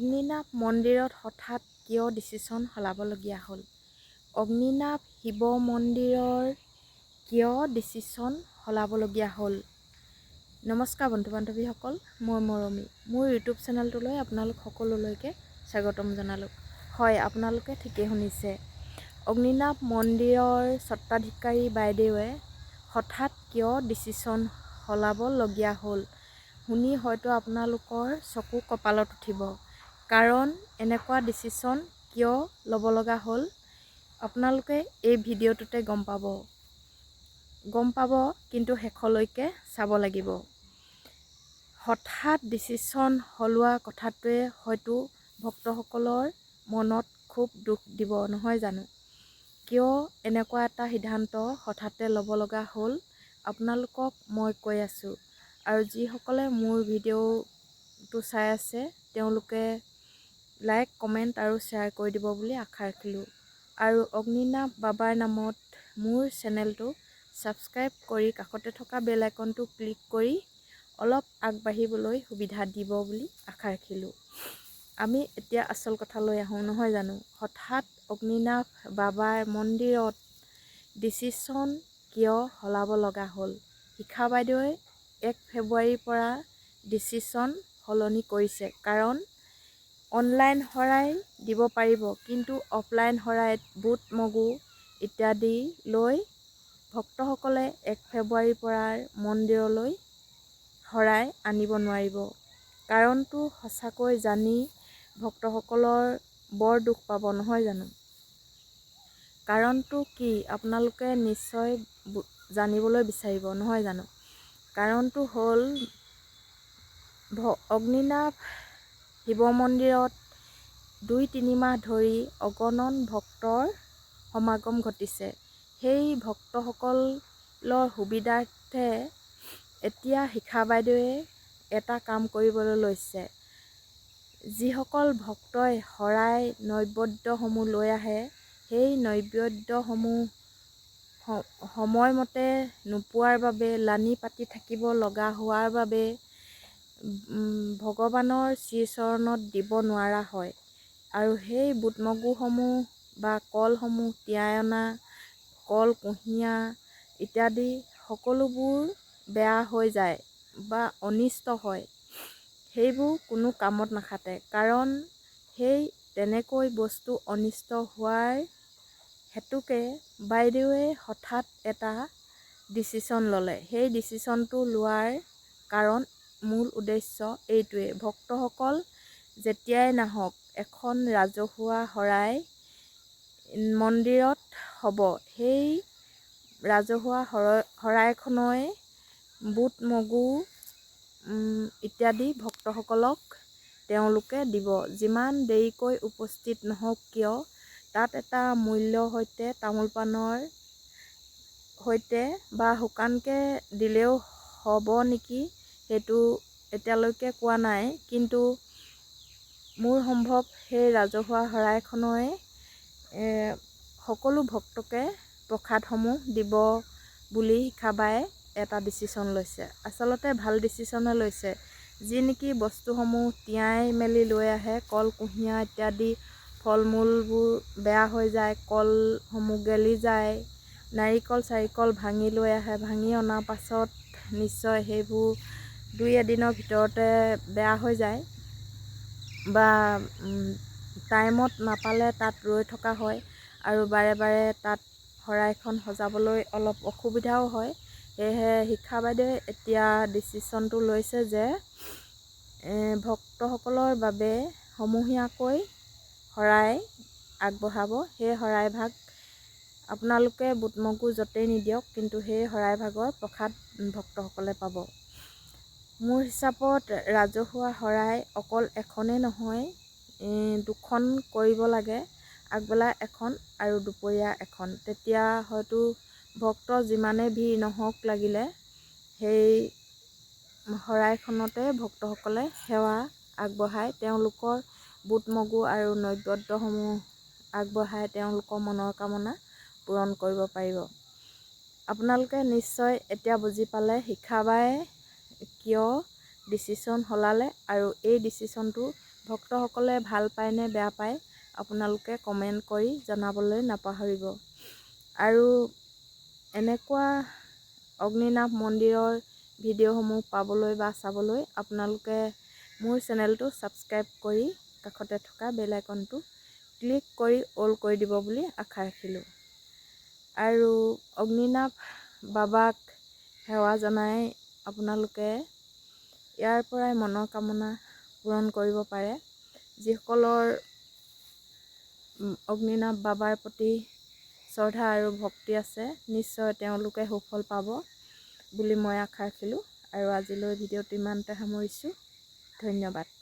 অগ্নিনাভ মন্দিৰত হঠাৎ কিয় ডিচিশ্যন সলাবলগীয়া হ'ল? অগ্নিনাভ শিৱ মন্দিৰৰ কিয় ডিচিশ্যন সলাবলগীয়া হ'ল? নমস্কাৰ বন্ধু বান্ধৱীসকল, মই মৰমী। মোৰ ইউটিউব চেনেলটোলৈ আপোনালোক সকলোলৈকে স্বাগতম জনালোঁ। হয়, আপোনালোকে ঠিকেই শুনিছে। অগ্নিনাভ মন্দিৰৰ স্বত্বাধিকাৰী বাইদেৱে হঠাৎ কিয় ডিচিশ্যন সলাবলগীয়া হ'ল শুনি হয়তো আপোনালোকৰ চকু কপালত উঠিব। কাৰণ এনেকুৱা ডিচিশ্যন কিয় ল'ব লগা হ'ল আপোনালোকে এই ভিডিঅ'টোতে গম পাব, কিন্তু শেষলৈকে চাব লাগিব। হঠাৎ ডিচিশ্যন সলোৱা কথাটোৱে হয়তো ভক্তসকলৰ মনত খুব দুখ দিব, নহয় জানো? কিয় এনেকুৱা এটা সিদ্ধান্ত হঠাতে ল'ব লগা হ'ল আপোনালোকক মই কৈ আছোঁ। আৰু যিসকলে মোৰ ভিডিঅ'টো চাই আছে তেওঁলোকে লাইক, কমেণ্ট আৰু শ্বেয়াৰ কৰি দিব বুলি আশা ৰাখিলোঁ। আৰু অগ্নিনাভ বাবাৰ নামত মোৰ চেনেলটো ছাবস্ক্ৰাইব কৰি কাষতে থকা বেল আইকনটো ক্লিক কৰি অলপ আগবাঢ়িবলৈ সুবিধা দিব বুলি আশা ৰাখিলোঁ। আমি এতিয়া আচল কথালৈ আহোঁ, নহয় জানো? হঠাৎ অগ্নিনাভ বাবাৰ মন্দিৰত ডিচিশ্যন কিয় সলাব লগা হ'ল? শিখা বাইদেৱে 1 ফেব্ৰুৱাৰীৰ পৰা ডিচিশ্যন সলনি কৰিছে। কাৰণ অনলাইন শৰাই দিব পাৰিব, কিন্তু অফলাইন শৰাইত বুট মগু ইত্যাদি লৈ ভক্তসকলে 1 ফেব্ৰুৱাৰীৰ পৰা মন্দিৰলৈ শৰাই আনিব নোৱাৰিব। কাৰণটো সঁচাকৈ জানি ভক্তসকলৰ বৰ দুখ পাব, নহয় জানো? কাৰণটো কি আপোনালোকে নিশ্চয় জানিবলৈ বিচাৰিব, নহয় জানো? কাৰণটো হ'ল অগ্নিনাভ শিৱ মন্দিৰত 2-3 মাহ ধৰি অগণন ভক্তৰ সমাগম ঘটিছে। সেই ভক্তসকলৰ সুবিধাৰ্থে এতিয়া শিখা বাইদেৱে এটা কাম কৰিবলৈ লৈছে। যিসকল ভক্তই শৰাই নৈবেদ্যসমূহ লৈ আহে, সেই নৈবেদ্যসমূহ সময়মতে নোপোৱাৰ বাবে, লানি পাতি থাকিব লগা হোৱাৰ বাবে ভগৱানৰ শ্ৰীচৰণত দিব নোৱাৰা হয়। আৰু সেই বুট মগুসমূহ বা কলসমূহ, তিয়াই অনা কল, কুঁহিয়া ইত্যাদি সকলোবোৰ বেয়া হৈ যায় বা অনিষ্ট হয়। সেইবোৰ কোনো কামত নাখাটে। কাৰণ সেই তেনেকৈ বস্তু অনিষ্ট হোৱাৰ হেতুকে বাইদেৱে হঠাৎ এটা ডিচিশ্যন ল'লে। সেই ডিচিশ্যনটো লোৱাৰ কাৰণ, মূল উদ্দেশ্য এইটোৱে: ভক্তসকল যেতিয়াই নাহক, এখন ৰাজহুৱা শৰাই মন্দিৰত হ'ব। সেই ৰাজহুৱা শৰাইখনই বুট মগু ইত্যাদি ভক্তসকলক তেওঁলোকে দিব। যিমান দেৰিকৈ উপস্থিত নহওক কিয়, তাত এটা মূল্যৰ সৈতে তামোল পাণৰ সৈতে বা শুকানকৈ দিলেও হ'ব নেকি, সেইটো এতিয়ালৈকে কোৱা নাই। কিন্তু মোৰ সম্ভৱ সেই ৰাজহুৱা শৰাইখনই সকলো ভক্তকে প্ৰসাদসমূহ দিব বুলি শিখাবাই এটা ডিচিশ্যন লৈছে। আচলতে ভাল ডিচিশ্যনে লৈছে। যি নেকি বস্তুসমূহ তিয়াই মেলি লৈ আহে, কল, কুঁহিয়া ইত্যাদি ফল মূলবোৰ বেয়া হৈ যায়, কলসমূহ গেলি যায়, নাৰিকল ভাঙি লৈ আহে, ভাঙি অনাৰ পাছত নিশ্চয় সেইবোৰ 2-এদিনৰ ভিতৰতে বেয়া হৈ যায় বা টাইমত নাপালে তাত ৰৈ থকা হয়। আৰু বাৰে বাৰে তাত শৰাইখন সজাবলৈ অলপ অসুবিধাও হয়। সেয়েহে শিখা বাইদেৱে এতিয়া ডিচিশ্যনটো লৈছে যে ভক্তসকলৰ বাবে সমূহীয়াকৈ শৰাই আগবঢ়াব। সেই শৰাইভাগ আপোনালোকে বুট মগু য'তেই নিদিয়ক, কিন্তু সেই শৰাইভাগৰ প্ৰসাদ ভক্তসকলে পাব। মোৰ হিচাপত ৰাজহুৱা শৰাই অকল এখনেই নহয়, 2খন কৰিব লাগে। আগবেলা এখন আৰু দুপৰীয়া এখন। তেতিয়া হয়তো ভক্ত যিমানেই ভিৰ নহওক লাগিলে, সেই শৰাইখনতে ভক্তসকলে সেৱা আগবঢ়াই তেওঁলোকৰ বুট মগু আৰু নৈবেদ্যসমূহ আগবঢ়াই তেওঁলোকৰ মনৰ কামনা পূৰণ কৰিব পাৰিব। আপোনালোকে নিশ্চয় এতিয়া বুজি পালে শিখা বায়ে কিয় ডিচিশ্যন সলালে আৰু এই ডিচিশ্যনটো ভক্তসকলে ভাল পায় নে বেয়া পায় আপোনালোকে কমেণ্ট কৰি জনাবলৈ নাপাহৰিব। আৰু এনেকুৱা অগ্নিনাভ মন্দিৰৰ ভিডিঅ'সমূহ পাবলৈ বা চাবলৈ আপোনালোকে মোৰ চেনেলটো ছাবস্ক্ৰাইব কৰি কাষতে থকা বেল আইকনটো ক্লিক কৰি অল কৰি দিব বুলি আশা ৰাখিলোঁ। আৰু অগ্নিনাভ বাবাক সেৱা জনাই আপোনালোকে ইয়াৰ পৰাই মনৰ কামনা পূৰণ কৰিব পাৰে। যিসকলৰ অগ্নিনাভ বাবাৰ প্ৰতি শ্ৰদ্ধা আৰু ভক্তি আছে নিশ্চয় তেওঁলোকে সুফল পাব বুলি মই আশা ৰাখিলোঁ। আৰু আজিলৈ ভিডিঅ'টো ইমানতে সামৰিছোঁ। ধন্যবাদ।